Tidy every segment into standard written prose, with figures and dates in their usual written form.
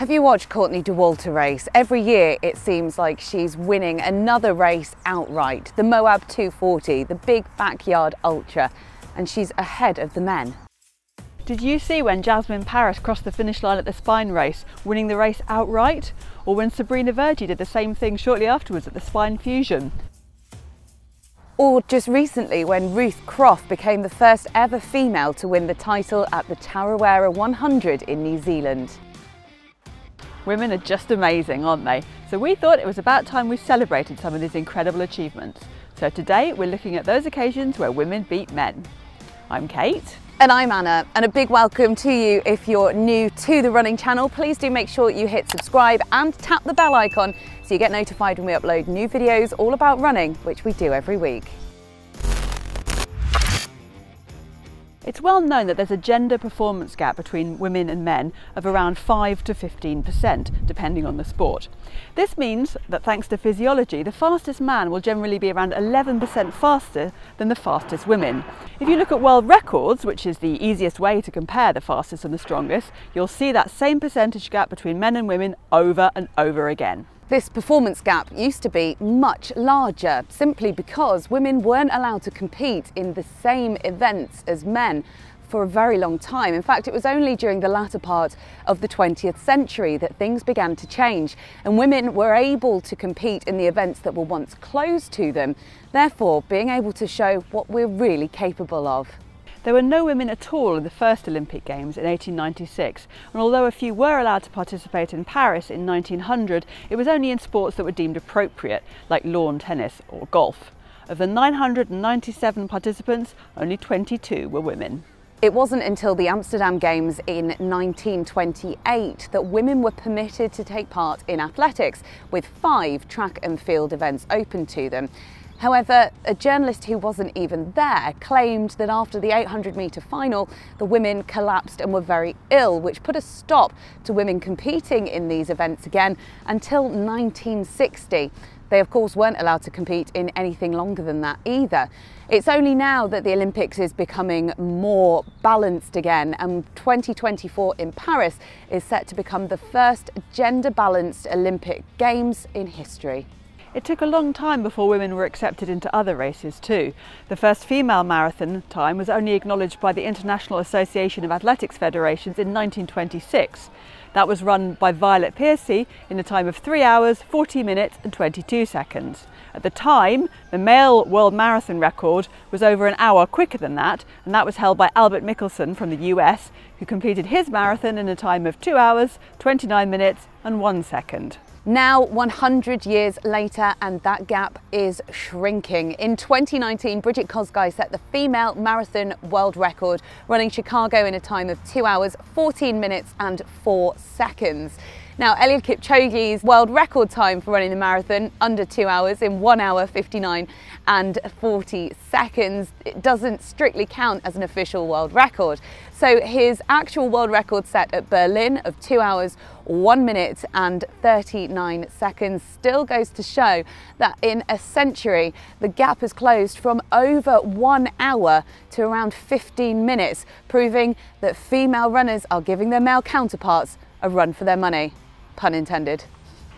Have you watched Courtney Dauwalter race? Every year it seems like she's winning another race outright. The Moab 240, the big backyard ultra, and she's ahead of the men. Did you see when Jasmine Paris crossed the finish line at the Spine race, winning the race outright? Or when Sabrina Verjee did the same thing shortly afterwards at the Spine Fusion? Or just recently when Ruth Croft became the first ever female to win the title at the Tarawera 100 in New Zealand. Women are just amazing, aren't they? So we thought it was about time we celebrated some of these incredible achievements. So today we're looking at those occasions where women beat men. I'm Kate. And I'm Anna, and a big welcome to you if you're new to the running channel. Please do make sure you hit subscribe and tap the bell icon so you get notified when we upload new videos all about running, which we do every week. It's well known that there's a gender performance gap between women and men of around 5 to 15%, depending on the sport. This means that thanks to physiology, the fastest man will generally be around 11% faster than the fastest women. If you look at world records, which is the easiest way to compare the fastest and the strongest, you'll see that same percentage gap between men and women over and over again. This performance gap used to be much larger simply because women weren't allowed to compete in the same events as men for a very long time. In fact, it was only during the latter part of the 20th century that things began to change and women were able to compete in the events that were once closed to them, therefore being able to show what we're really capable of. There were no women at all in the first Olympic Games in 1896, and although a few were allowed to participate in Paris in 1900, it was only in sports that were deemed appropriate, like lawn tennis or golf. Of the 997 participants, only 22 were women. It wasn't until the Amsterdam Games in 1928 that women were permitted to take part in athletics, with 5 track and field events open to them. However, a journalist who wasn't even there claimed that after the 800-metre final, the women collapsed and were very ill, which put a stop to women competing in these events again until 1960. They, of course, weren't allowed to compete in anything longer than that either. It's only now that the Olympics is becoming more balanced again, and 2024 in Paris is set to become the first gender-balanced Olympic Games in history. It took a long time before women were accepted into other races too. The first female marathon time was only acknowledged by the International Association of Athletics Federations in 1926. That was run by Violet Piercy in a time of 3 hours, 40 minutes and 22 seconds. At the time, the male world marathon record was over an hour quicker than that, and that was held by Albert Mickelson from the US, who completed his marathon in a time of 2 hours, 29 minutes and 1 second. Now 100 years later, and that gap is shrinking. In 2019, Bridget Kosgei set the female marathon world record, running Chicago in a time of 2 hours, 14 minutes and 4 seconds. Now, Eliud Kipchoge's world record time for running the marathon, under 2 hours, in 1 hour, 59 and 40 seconds. It doesn't strictly count as an official world record. So his actual world record set at Berlin of 2 hours, 1 minute and 39 seconds still goes to show that in a century, the gap has closed from over 1 hour to around 15 minutes, proving that female runners are giving their male counterparts a run for their money. Pun intended.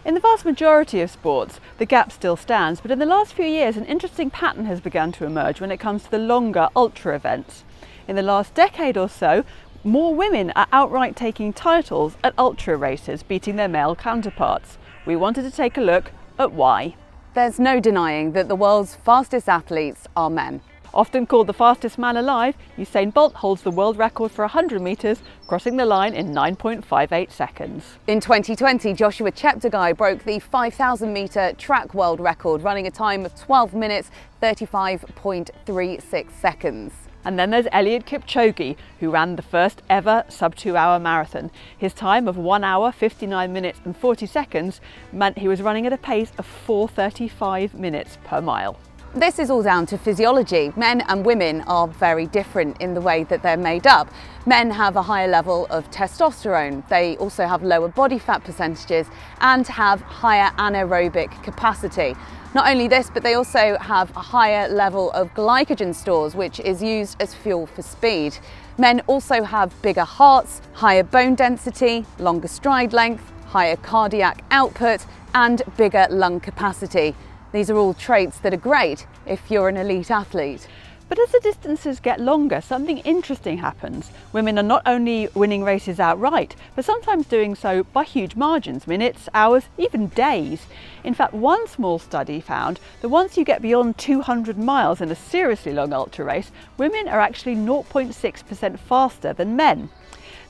In the vast majority of sports, the gap still stands, but in the last few years, an interesting pattern has begun to emerge when it comes to the longer ultra events. In the last decade or so, more women are outright taking titles at ultra races, beating their male counterparts. We wanted to take a look at why. There's no denying that the world's fastest athletes are men. Often called the fastest man alive, Usain Bolt holds the world record for 100 metres, crossing the line in 9.58 seconds. In 2020, Joshua Cheptegei broke the 5,000 metre track world record, running a time of 12 minutes, 35.36 seconds. And then there's Eliud Kipchoge, who ran the first ever sub-2 hour marathon. His time of 1 hour, 59 minutes and 40 seconds meant he was running at a pace of 4:35 minutes per mile. This is all down to physiology. Men and women are very different in the way that they're made up. Men have a higher level of testosterone. They also have lower body fat percentages and have higher anaerobic capacity. Not only this, but they also have a higher level of glycogen stores, which is used as fuel for speed. Men also have bigger hearts, higher bone density, longer stride length, higher cardiac output, and bigger lung capacity. These are all traits that are great if you're an elite athlete. But as the distances get longer, something interesting happens. Women are not only winning races outright, but sometimes doing so by huge margins, minutes, hours, even days. In fact, one small study found that once you get beyond 200 miles in a seriously long ultra race, women are actually 0.6% faster than men.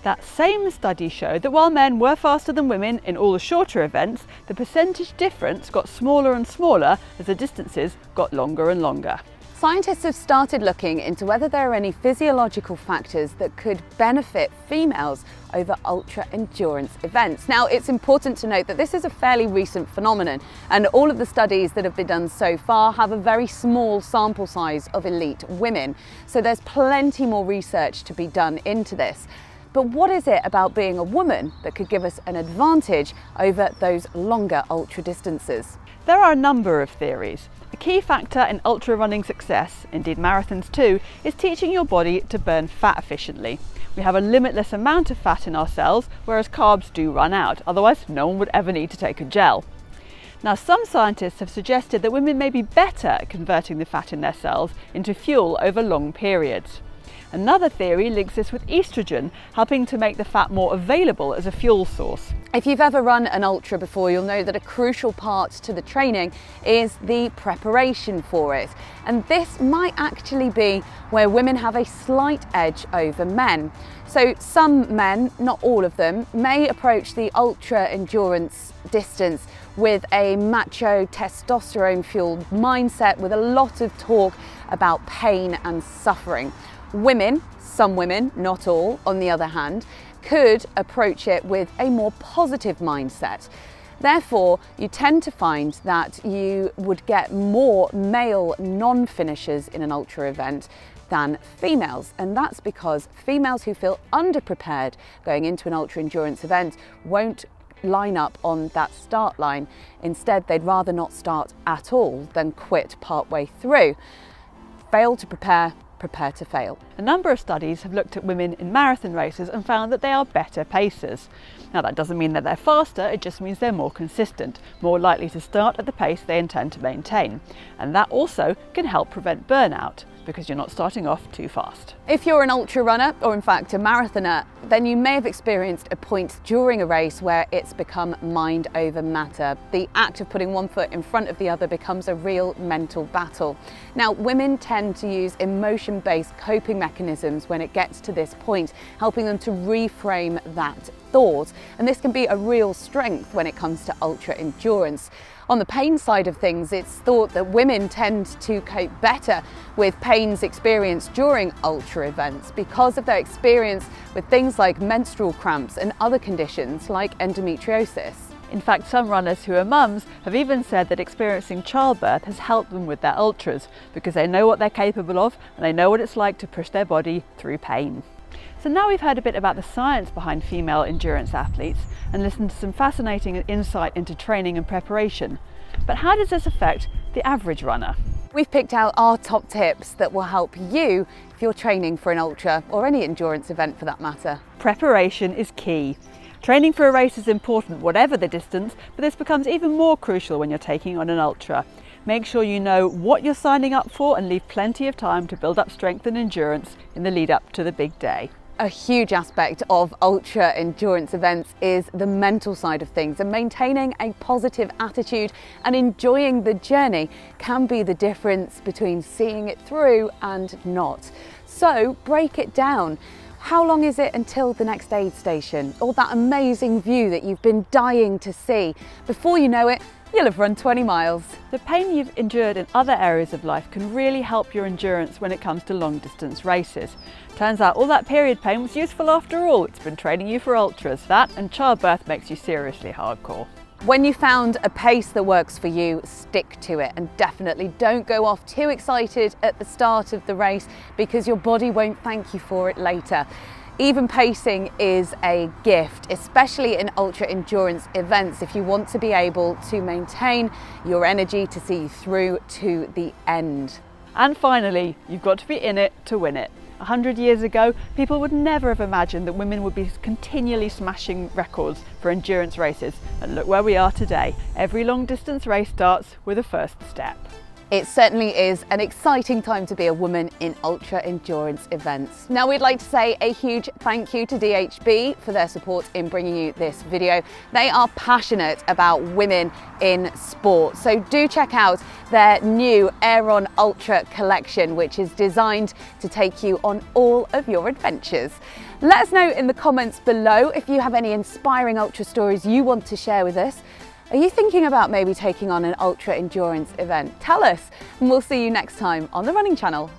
That same study showed that while men were faster than women in all the shorter events, the percentage difference got smaller and smaller as the distances got longer and longer. Scientists have started looking into whether there are any physiological factors that could benefit females over ultra endurance events. Now, it's important to note that this is a fairly recent phenomenon, and all of the studies that have been done so far have a very small sample size of elite women. So there's plenty more research to be done into this. But what is it about being a woman that could give us an advantage over those longer ultra distances? There are a number of theories. A key factor in ultra running success, indeed marathons too, is teaching your body to burn fat efficiently. We have a limitless amount of fat in our cells, whereas carbs do run out, otherwise no one would ever need to take a gel. Now, some scientists have suggested that women may be better at converting the fat in their cells into fuel over long periods. Another theory links this with estrogen, helping to make the fat more available as a fuel source. If you've ever run an ultra before, you'll know that a crucial part to the training is the preparation for it. And this might actually be where women have a slight edge over men. So some men, not all of them, may approach the ultra endurance distance with a macho testosterone fueled mindset with a lot of talk about pain and suffering. Women, some women, not all, on the other hand, could approach it with a more positive mindset. Therefore, you tend to find that you would get more male non-finishers in an ultra event than females, and that's because females who feel underprepared going into an ultra endurance event won't line up on that start line. Instead, they'd rather not start at all than quit partway through. Fail to prepare, prepare to fail. A number of studies have looked at women in marathon races and found that they are better pacers. Now, that doesn't mean that they're faster, it just means they're more consistent, more likely to start at the pace they intend to maintain. And that also can help prevent burnout, because you're not starting off too fast. If you're an ultra runner, or in fact a marathoner, then you may have experienced a point during a race where it's become mind over matter. The act of putting one foot in front of the other becomes a real mental battle. Now, women tend to use emotion-based coping mechanisms when it gets to this point, helping them to reframe that thought. And this can be a real strength when it comes to ultra endurance. On the pain side of things, it's thought that women tend to cope better with pains experienced during ultra events because of their experience with things like menstrual cramps and other conditions like endometriosis. In fact, some runners who are mums have even said that experiencing childbirth has helped them with their ultras because they know what they're capable of and they know what it's like to push their body through pain. So now we've heard a bit about the science behind female endurance athletes and listened to some fascinating insight into training and preparation. But how does this affect the average runner? We've picked out our top tips that will help you if you're training for an ultra or any endurance event for that matter. Preparation is key. Training for a race is important whatever the distance, but this becomes even more crucial when you're taking on an ultra. Make sure you know what you're signing up for and leave plenty of time to build up strength and endurance in the lead up to the big day. A huge aspect of ultra endurance events is the mental side of things, and maintaining a positive attitude and enjoying the journey can be the difference between seeing it through and not. So break it down. How long is it until the next aid station or that amazing view that you've been dying to see? Before you know it, you'll have run 20 miles. The pain you've endured in other areas of life can really help your endurance when it comes to long distance races. Turns out all that period pain was useful after all. It's been training you for ultras. That and childbirth makes you seriously hardcore. When you found a pace that works for you, stick to it, and definitely don't go off too excited at the start of the race because your body won't thank you for it later. Even pacing is a gift, especially in ultra endurance events, if you want to be able to maintain your energy to see you through to the end. And finally, you've got to be in it to win it. 100 years ago, people would never have imagined that women would be continually smashing records for endurance races. And look where we are today. Every long distance race starts with a first step. It certainly is an exciting time to be a woman in ultra endurance events. Now we'd like to say a huge thank you to DHB for their support in bringing you this video. They are passionate about women in sport, so do check out their new Aeron Ultra collection, which is designed to take you on all of your adventures. Let us know in the comments below if you have any inspiring ultra stories you want to share with us. Are you thinking about maybe taking on an ultra endurance event? Tell us, and we'll see you next time on the Running Channel.